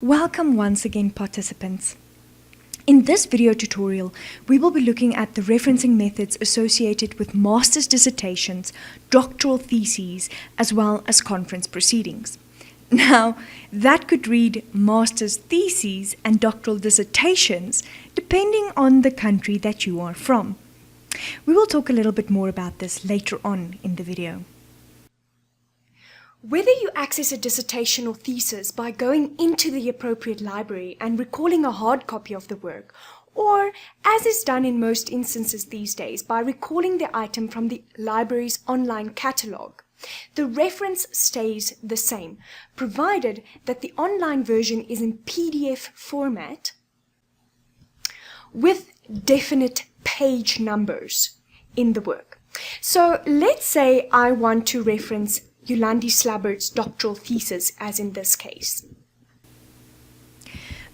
Welcome once again, participants. In this video tutorial, we will be looking at the referencing methods associated with master's dissertations, doctoral theses, as well as conference proceedings. Now, that could read master's theses and doctoral dissertations depending on the country that you are from. We will talk a little bit more about this later on in the video. Whether you access a dissertation or thesis by going into the appropriate library and recalling a hard copy of the work, or, as is done in most instances these days, by recalling the item from the library's online catalogue, the reference stays the same, provided that the online version is in PDF format with definite page numbers in the work. So let's say I want to reference Yolandi Slabbert's doctoral thesis, as in this case.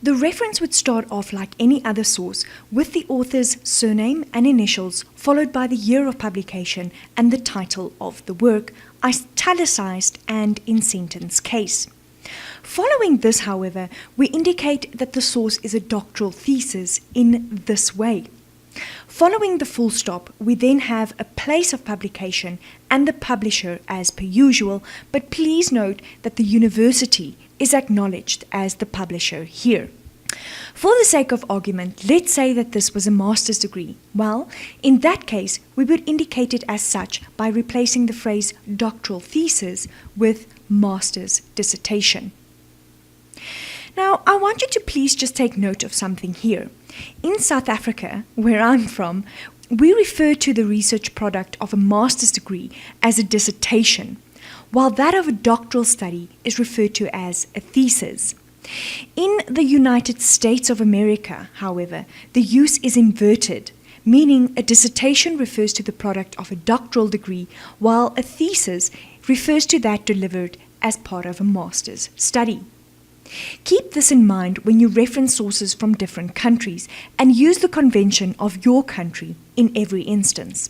The reference would start off like any other source with the author's surname and initials, followed by the year of publication and the title of the work, italicized and in sentence case. Following this, however, we indicate that the source is a doctoral thesis in this way. Following the full stop, we then have a place of publication and the publisher as per usual, but please note that the university is acknowledged as the publisher here. For the sake of argument, let's say that this was a master's degree. Well, in that case, we would indicate it as such by replacing the phrase doctoral thesis with master's dissertation. Now, I want you to please just take note of something here. In South Africa, where I'm from, we refer to the research product of a master's degree as a dissertation, while that of a doctoral study is referred to as a thesis. In the United States of America, however, the use is inverted, meaning a dissertation refers to the product of a doctoral degree, while a thesis refers to that delivered as part of a master's study. Keep this in mind when you reference sources from different countries and use the convention of your country in every instance.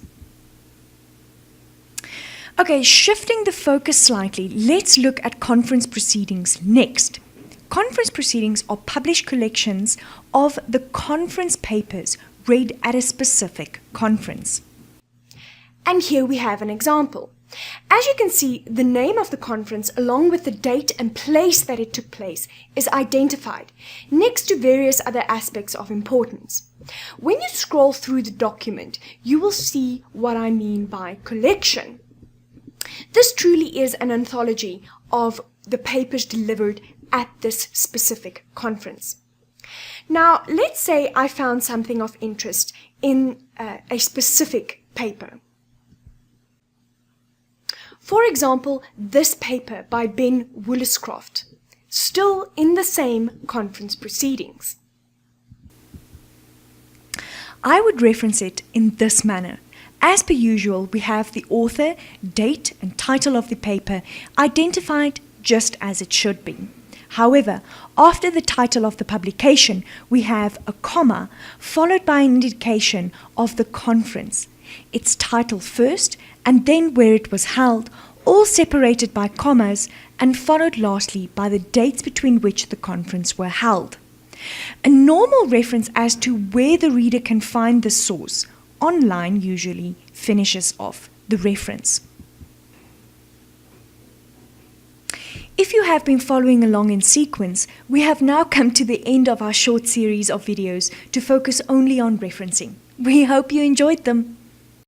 Okay, shifting the focus slightly, let's look at conference proceedings next. Conference proceedings are published collections of the conference papers read at a specific conference. And here we have an example. As you can see, the name of the conference along with the date and place that it took place is identified next to various other aspects of importance. When you scroll through the document, you will see what I mean by collection. This truly is an anthology of the papers delivered at this specific conference. Now, let's say I found something of interest in a specific paper. For example, this paper by Ben Woolliscroft, still in the same conference proceedings. I would reference it in this manner. As per usual, we have the author, date, and title of the paper identified just as it should be. However, after the title of the publication, we have a comma followed by an indication of the conference, its title first, and then where it was held, all separated by commas, and followed lastly by the dates between which the conference were held. A normal reference as to where the reader can find the source, online usually, finishes off the reference. If you have been following along in sequence, we have now come to the end of our short series of videos to focus only on referencing. We hope you enjoyed them.